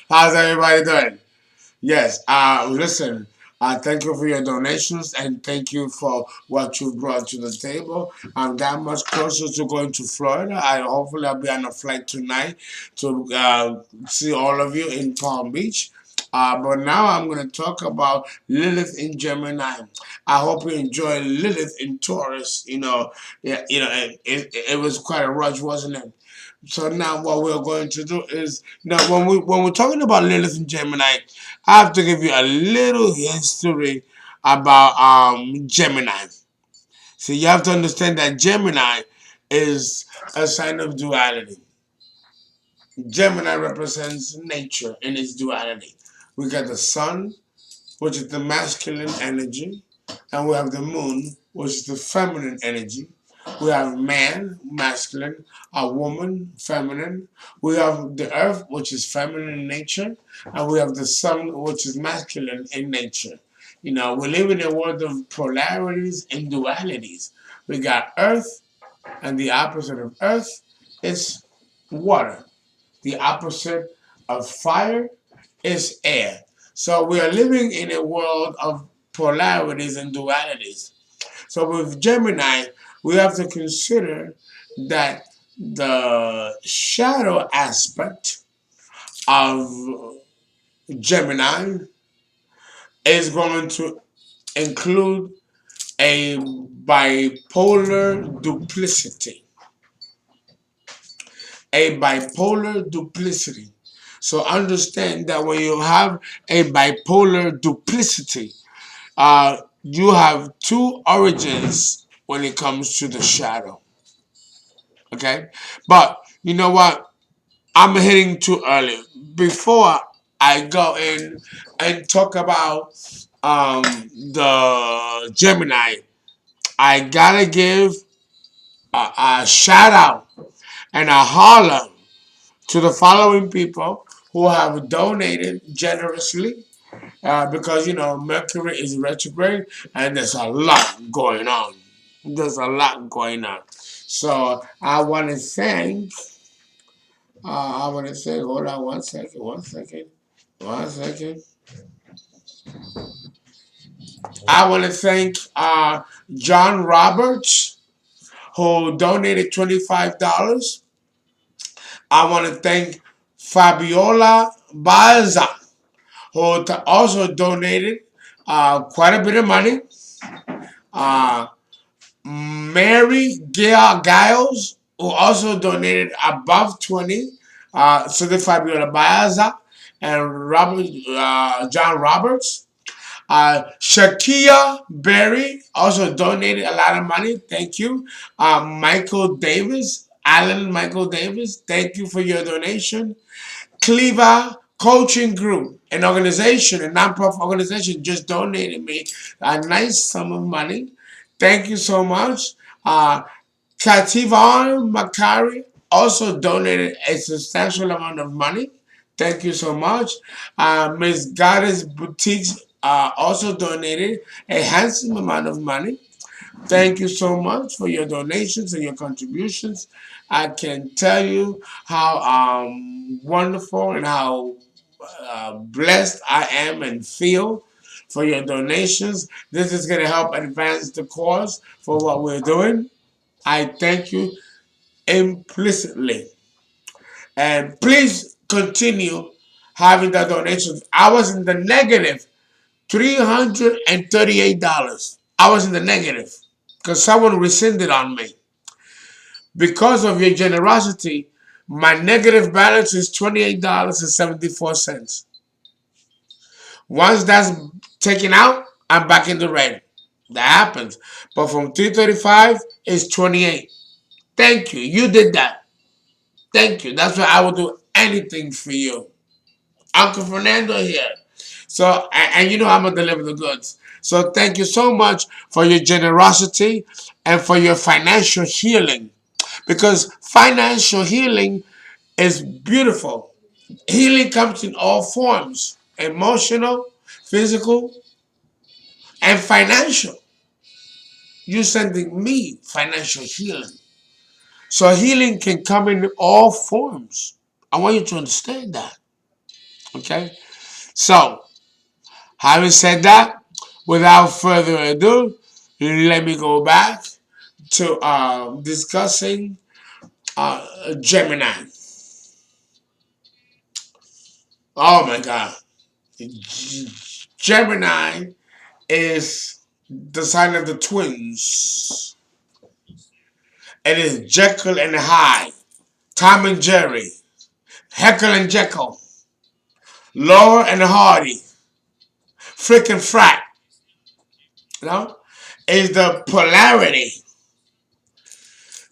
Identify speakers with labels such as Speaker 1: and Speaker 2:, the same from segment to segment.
Speaker 1: How's everybody doing? Yes. Listen. Thank you for your donations and thank you for what you brought to the table. I'm that much closer to going to Florida. Hopefully I'll be on a flight tonight to see all of you in Palm Beach. But now I'm going to talk about Lilith in Gemini. I hope you enjoy Lilith in Taurus. Yeah, it was quite a rush, wasn't it? So now what we're going to do is now when we're talking about Lilith and Gemini, I have to give you a little history about Gemini. So you have to understand that Gemini is a sign of duality. Gemini represents nature in its duality. We got the sun, which is the masculine energy, and we have the moon, which is the feminine energy. We have man, masculine, a woman, feminine. We have the earth, which is feminine in nature, and we have the sun, which is masculine in nature. We live in a world of polarities and dualities. We got earth, and the opposite of earth is water. The opposite of fire is air. So we are living in a world of polarities and dualities. So with Gemini, we have to consider that the shadow aspect of Gemini is going to include a bipolar duplicity. A bipolar duplicity. So understand that when you have a bipolar duplicity, you have two origins when it comes to the shadow. Okay? But you know what? I'm hitting too early. Before I go in and talk about the Gemini, I gotta give a shout out and a holler to the following people who have donated generously because Mercury is retrograde and there's a lot going on. There's a lot going on. So I want to thank. Hold on one second, one second, one second. I want to thank John Roberts who donated $25. I want to thank Fabiola Baza who also donated quite a bit of money. Uh, Mary Giles, who also donated above 20. So did Fabiola Baza and John Roberts. Shakia Berry also donated a lot of money. Thank you. Michael Davis, Alan Michael Davis, thank you for your donation. Cleaver Coaching Group, an organization, a nonprofit organization, just donated me a nice sum of money. Thank you so much. Kativan Makari also donated a substantial amount of money. Thank you so much. Ms. Goddess Boutiques also donated a handsome amount of money. Thank you so much for your donations and your contributions. I can tell you how wonderful and how blessed I am and feel for your donations. This is going to help advance the cause for what we're doing. I thank you implicitly. And please continue having the donations. I was in the negative $338. I was in the negative because someone rescinded on me. Because of your generosity, my negative balance is $28.74. Once that's taken out, I'm back in the red. That happens. But from 335 is 28. Thank you. You did that. Thank you. That's why I will do anything for you. Uncle Fernando here. So, and you know I'm going to deliver the goods. So thank you so much for your generosity and for your financial healing. Because financial healing is beautiful. Healing comes in all forms. Emotional, physical, and financial. You're sending me financial healing. So healing can come in all forms. I want you to understand that. Okay? So, having said that, without further ado, let me go back to discussing Gemini. Oh my God. Gemini is the sign of the twins. It is Jekyll and Hyde, Tom and Jerry, Heckle and Jekyll, Laura and Hardy, Frick and Frat. You know, is the polarity,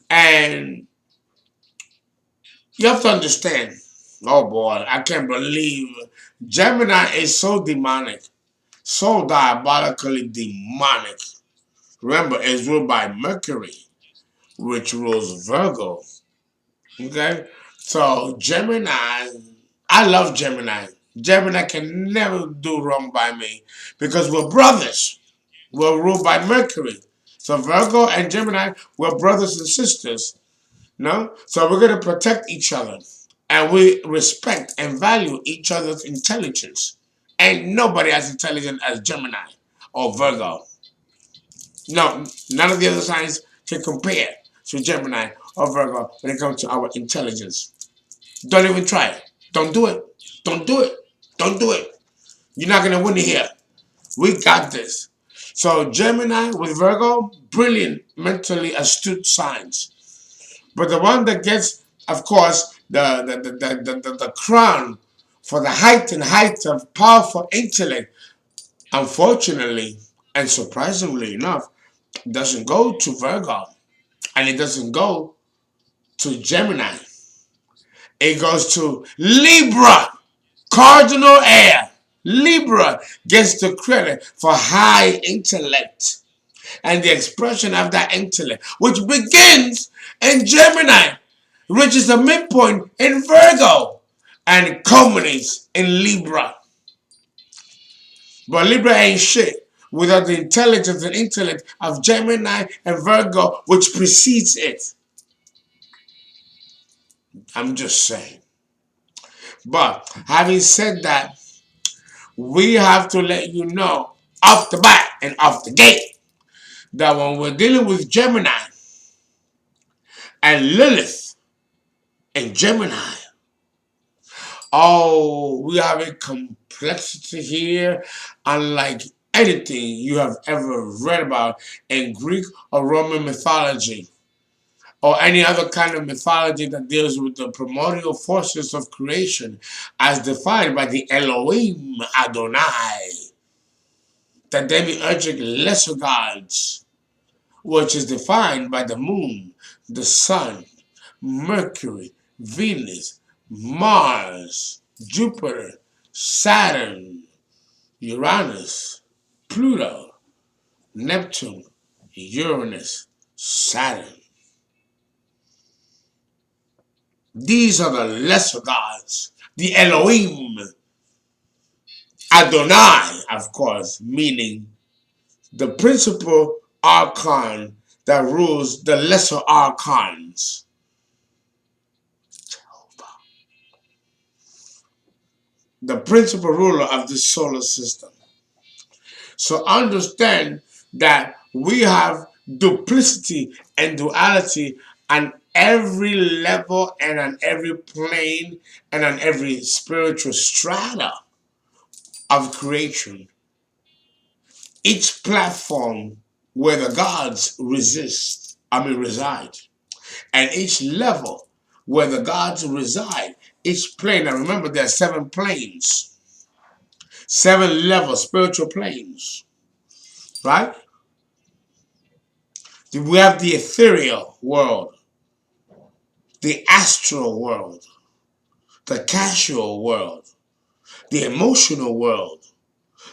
Speaker 1: and you have to understand. Oh boy, I can't believe Gemini is so demonic, so diabolically demonic. Remember, it's ruled by Mercury, which rules Virgo. Okay? So Gemini, I love Gemini. Gemini can never do wrong by me because we're brothers. We're ruled by Mercury. So Virgo and Gemini, we're brothers and sisters. No? So we're going to protect each other. And we respect and value each other's intelligence. Ain't nobody as intelligent as Gemini or Virgo. No, none of the other signs can compare to Gemini or Virgo when it comes to our intelligence. Don't even try it. Don't do it. Don't do it. Don't do it. You're not going to win it here. We got this. So Gemini with Virgo, brilliant, mentally astute signs. But the one that gets, of course, the crown for the height of powerful intellect, unfortunately and surprisingly enough, doesn't go to Virgo. And it doesn't go to Gemini. It goes to Libra, cardinal air. Libra gets the credit for high intellect and the expression of that intellect, which begins in Gemini, reaches the midpoint in Virgo, and culminates in Libra. But Libra ain't shit without the intelligence and intellect of Gemini and Virgo, which precedes it. I'm just saying. But having said that, we have to let you know off the bat and off the gate that when we're dealing with Gemini and Lilith and Gemini, oh, we have a complexity here unlike anything you have ever read about in Greek or Roman mythology, or any other kind of mythology that deals with the primordial forces of creation as defined by the Elohim Adonai, the demiurgic lesser gods, which is defined by the moon, the sun, Mercury, Venus, Mars, Jupiter, Saturn, Uranus, Pluto, Neptune, Uranus, Saturn. These are the lesser gods, the Elohim, Adonai, of course, meaning the principal archon that rules the lesser archons. The principal ruler of the solar system. So understand that we have duplicity and duality on every level and on every plane and on every spiritual strata of creation. Each platform where the gods reside, and each level where the gods reside, each plane. Now remember, there are 7 planes, 7 levels, spiritual planes, right? We have the ethereal world, the astral world, the casual world, the emotional world,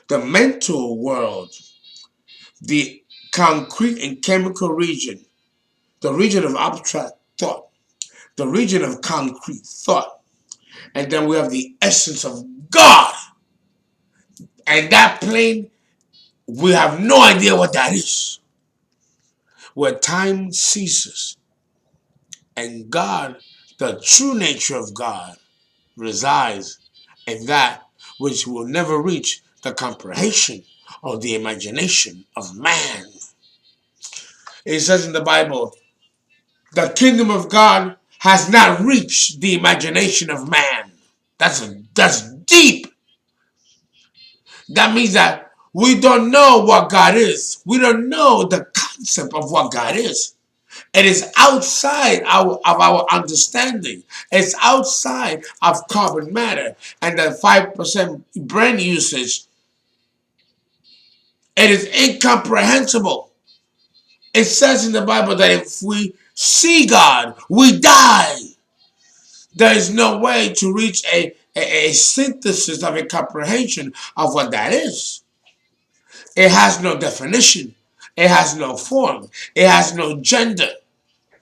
Speaker 1: the mental world, the concrete and chemical region, the region of abstract thought, the region of concrete thought, and then we have the essence of God. And that plane, we have no idea what that is. Where time ceases And God, the true nature of God, resides in that which will never reach the comprehension or the imagination of man. It says in the Bible, the kingdom of God has not reached the imagination of man. That's deep. That means that we don't know what God is. We don't know the concept of what God is. It is outside of our understanding. It's outside of carbon matter and the 5% brain usage. It is incomprehensible. It says in the Bible that if we see God, we die. There is no way to reach a synthesis of a comprehension of what that is. It has no definition. It has no form. It has no gender.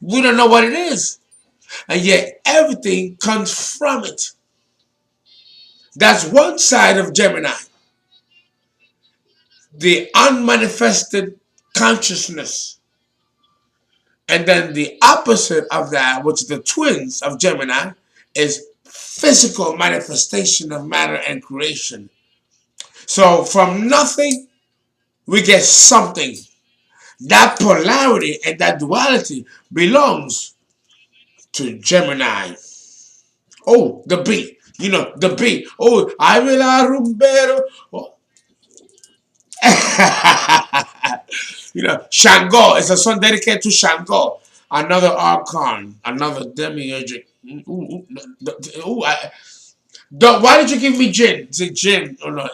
Speaker 1: We don't know what it is. And yet everything comes from it. That's one side of Gemini. The unmanifested consciousness. And then the opposite of that, which is the twins of Gemini, is physical manifestation of matter and creation. So from nothing, we get something. That polarity and that duality belongs to Gemini. Oh, the beat. You know, the beat. Oh, I will a rumbero. Oh. You know, Shango. It's a song dedicated to Shango. Another archon. Another demiurgic. Why did you give me gin? Is it gin? Oh, no,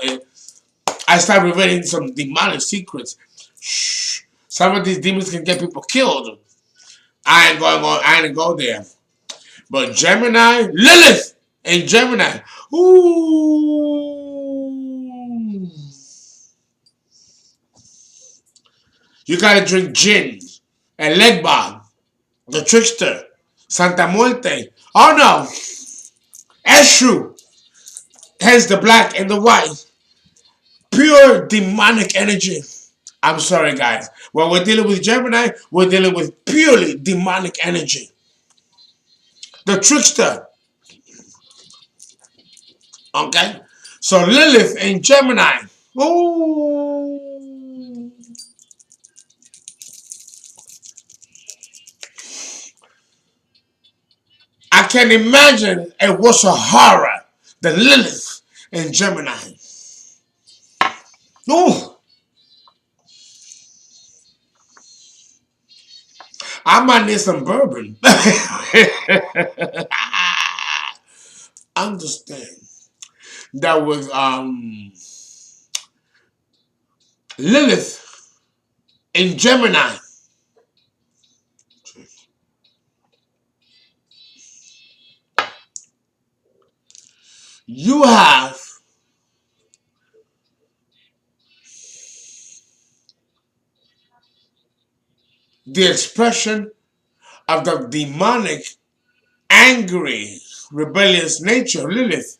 Speaker 1: I start revealing some demonic secrets. Shh. Some of these demons can get people killed. I ain't going on. I ain't go there. But Gemini, Lilith and Gemini. Ooh. You gotta drink gin and Legba, the trickster, Santa Muerte. Oh no, Eshu, hence the black and the white. Pure demonic energy. I'm sorry, guys. When we're dealing with Gemini, we're dealing with purely demonic energy. The trickster. Okay? So Lilith and Gemini. Ooh. I can imagine it was a horror. The Lilith and Gemini. Ooh. I might need some bourbon. Understand that with Lilith in Gemini, you have the expression of the demonic, angry, rebellious nature of Lilith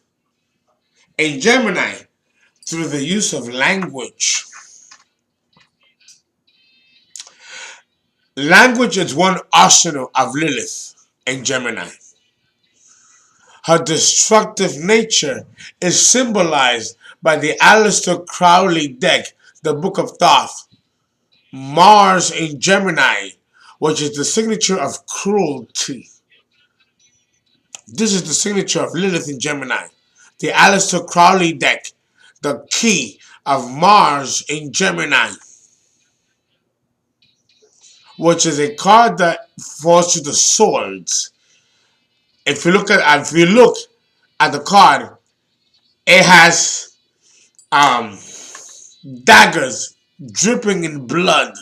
Speaker 1: in Gemini through the use of language. Language is one arsenal of Lilith in Gemini. Her destructive nature is symbolized by the Aleister Crowley deck, the Book of Thoth. Mars in Gemini, which is the signature of cruelty. This is the signature of Lilith in Gemini. The Aleister Crowley deck, the key of Mars in Gemini, which is a card that falls to the swords. If you look at the card, it has daggers dripping in blood,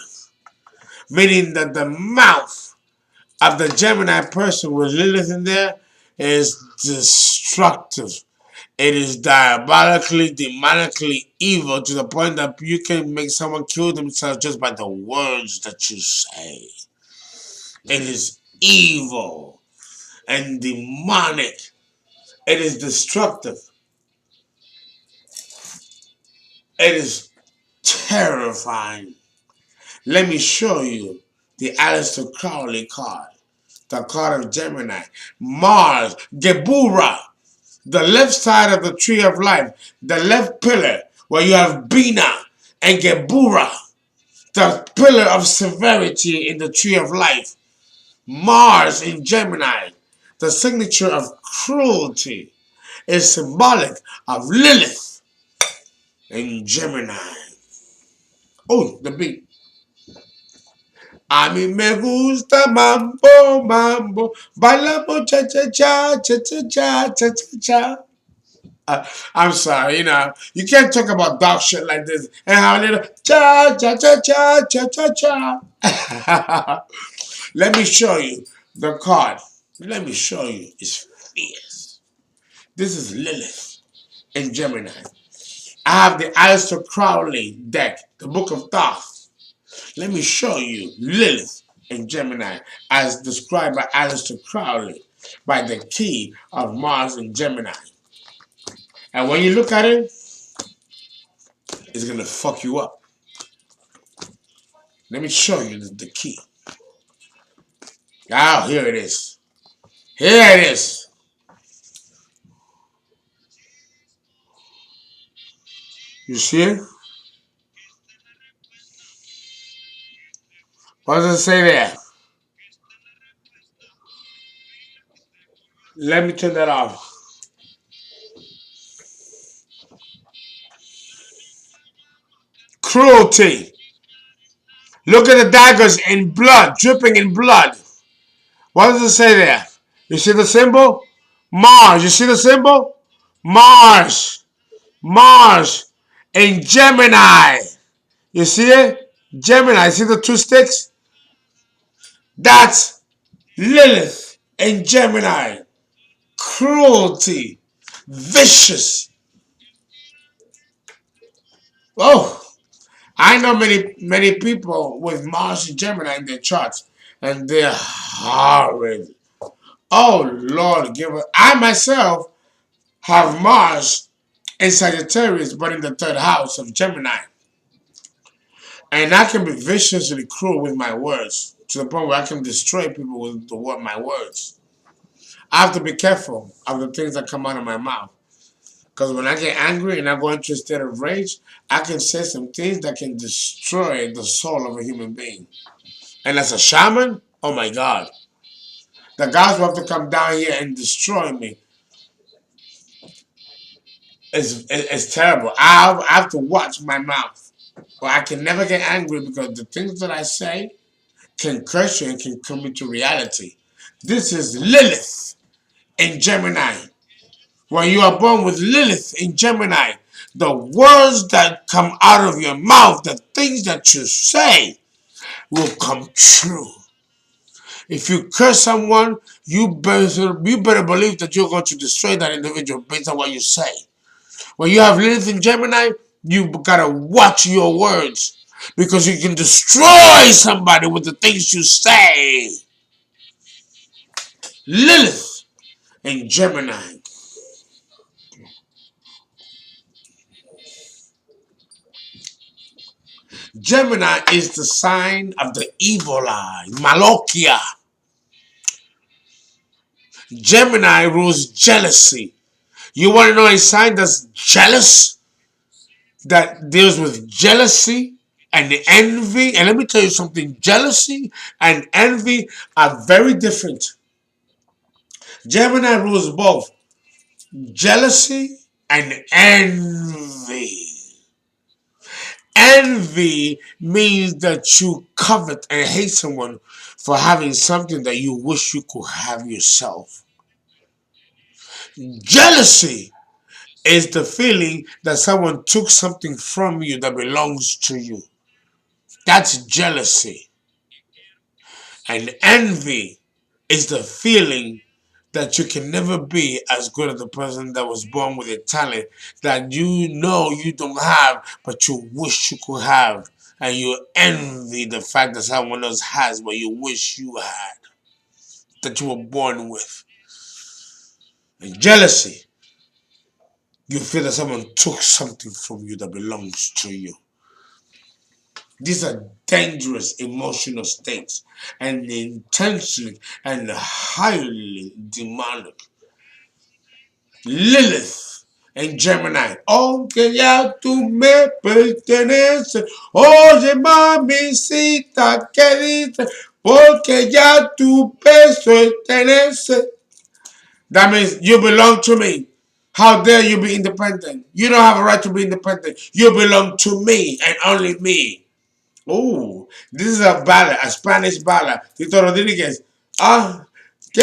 Speaker 1: meaning that the mouth of the Gemini person with Lilith in there is destructive. It is diabolically, demonically evil to the point that you can make someone kill themselves just by the words that you say. It is evil and demonic. It is destructive. It is terrifying. Let me show you the Aleister Crowley card. the card of Gemini. Mars, Gebura, the left side of the tree of life, the left pillar, where you have Bina and Gebura, the pillar of severity in the tree of life. Mars in Gemini, the signature of cruelty, is symbolic of Lilith in Gemini. Oh, the beat. A mí me gusta mambo, mambo, bailamos cha cha cha, cha cha cha, cha cha cha. I'm sorry, you can't talk about dog shit like this and have a little cha cha cha cha cha cha cha. Let me show you the card. Let me show you. It's fierce. This is Lilith in Gemini. I have the Aleister Crowley deck, the Book of Thoth. Let me show you Lilith in Gemini as described by Aleister Crowley by the key of Mars in Gemini. And when you look at it, it's going to fuck you up. Let me show you the key. Oh, here it is. Here it is. You see it? What does it say there? Let me turn that off. Cruelty. Look at the daggers in blood, dripping in blood. What does it say there? You see the symbol? Mars. You see the symbol? Mars. Mars. In Gemini. You see it? Gemini. See the two sticks? That's Lilith in Gemini. Cruelty. Vicious. Oh, I know many people with Mars and Gemini in their charts, and they're horrid. Oh Lord, give it. I myself have Mars in Sagittarius, but in the third house of Gemini, and I can be viciously cruel with my words to the point where I can destroy people with my words. I have to be careful of the things that come out of my mouth. Because when I get angry and I go into a state of rage, I can say some things that can destroy the soul of a human being. And as a shaman, oh my God, the gods will have to come down here and destroy me. It's terrible. I have to watch my mouth. Well, I can never get angry because the things that I say can curse you and can come into reality. This is Lilith in Gemini. When you are born with Lilith in Gemini, the words that come out of your mouth, the things that you say, will come true. If you curse someone, you better believe that you're going to destroy that individual based on what you say. When you have Lilith in Gemini, you gotta watch your words because you can destroy somebody with the things you say. Lilith in Gemini. Gemini is the sign of the evil eye, Malokia. Gemini rules jealousy. You want to know a sign that's jealous? That deals with jealousy and envy. And let me tell you something, jealousy and envy are very different. Gemini rules both jealousy and envy. Envy means that you covet and hate someone for having something that you wish you could have yourself. Jealousy is the feeling that someone took something from you that belongs to you. That's jealousy. And envy is the feeling that you can never be as good as the person that was born with a talent that you know you don't have, but you wish you could have. And you envy the fact that someone else has what you wish you had, that you were born with. And jealousy, you feel that someone took something from you that belongs to you. These are dangerous emotional states and intensely and highly demonic. Lilith en Gemini. Aunque ya tú me perteneces, oye mamicita que dice, porque ya tu peso pertenece. That means you belong to me. How dare you be independent? You don't have a right to be independent. You belong to me and only me. Oh, this is a ballad, a Spanish ballad. Tito Rodriguez. Ah, que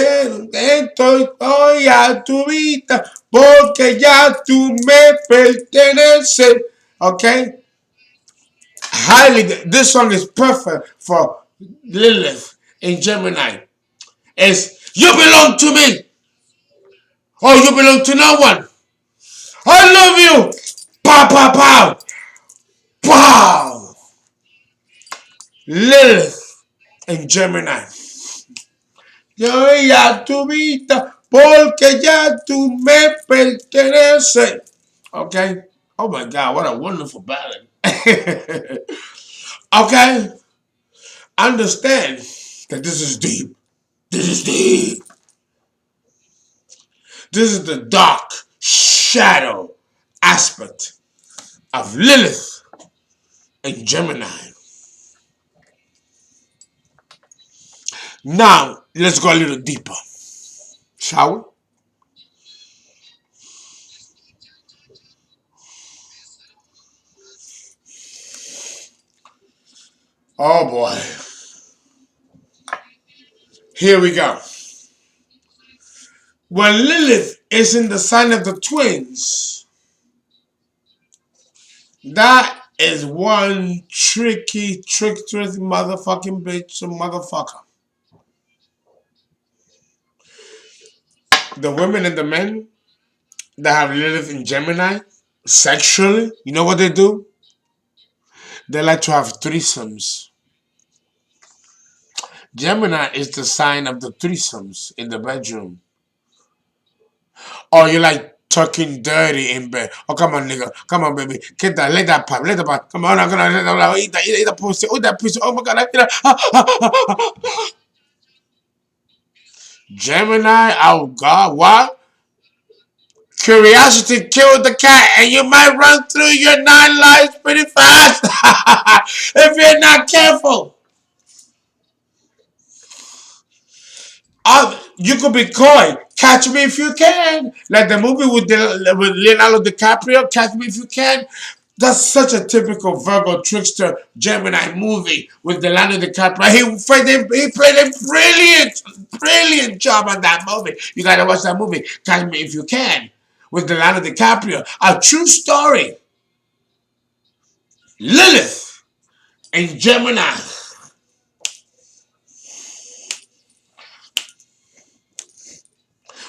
Speaker 1: estoy a tu vida porque ya tú me perteneces. Okay? Highly, this song is perfect for Lilith in Gemini. It's you belong to me. Oh, you belong to no one. I love you. Pow, pow, pow. Pow. Lilith in Gemini. Yo ya tu vida porque ya tú me perteneces. Okay? Oh my God, what a wonderful ballad. Okay? Understand that this is deep. This is deep. This is the dark shadow aspect of Lilith and Gemini. Now, let's go a little deeper. Shall we? Oh boy. Here we go. When Lilith is in the sign of the twins, that is one tricky, tricksterous motherfucking bitch, motherfucker. The women and the men that have Lilith in Gemini, sexually, you know what they do? They like to have threesomes. Gemini is the sign of the threesomes in the bedroom. Or you like talking dirty in bed. Oh, come on, nigga. Come on, baby. Get that. Let that pop. Let that pop. Come on. I'm gonna eat that. Eat that pussy. Eat that pussy. Oh my God. Gemini. Oh God. What? Curiosity killed the cat, and you might run through your 9 lives pretty fast if you're not careful. You could be coy. Catch me if you can. Like the movie with Leonardo DiCaprio, Catch Me If You Can. That's such a typical Virgo trickster Gemini movie with Leonardo DiCaprio. He played a brilliant job on that movie. You gotta watch that movie, Catch Me If You Can, with Leonardo DiCaprio. A true story. Lilith and Gemini.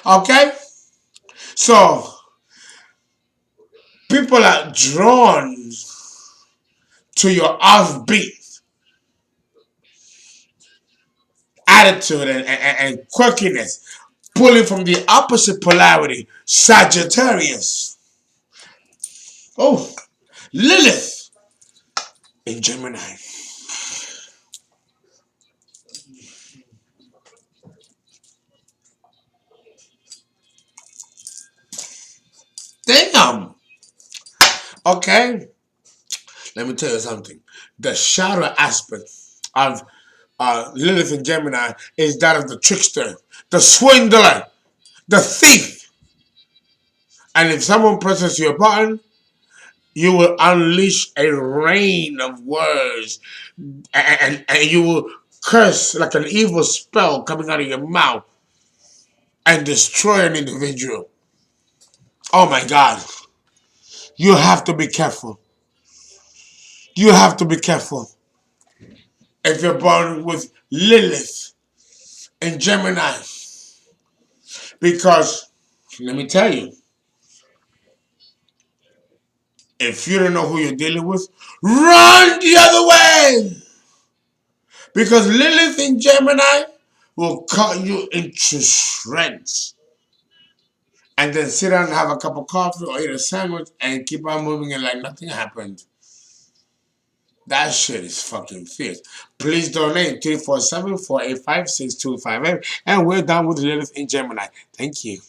Speaker 1: Okay? So, people are drawn to your offbeat attitude and quirkiness, pulling from the opposite polarity, Sagittarius. Oh, Lilith in Gemini. Damn. Okay, let me tell you something. The shadow aspect of Lilith in Gemini is that of the trickster, the swindler, the thief. And if someone presses your button, you will unleash a rain of words and you will curse like an evil spell coming out of your mouth and destroy an individual. Oh my God. You have to be careful. You have to be careful. If you're born with Lilith and Gemini. Because, let me tell you, if you don't know who you're dealing with, run the other way. Because Lilith and Gemini will cut you into shreds. And then sit down and have a cup of coffee or eat a sandwich and keep on moving it like nothing happened. That shit is fucking fierce. Please donate 347-485-6258. And we're done with Lilith in Gemini. Thank you.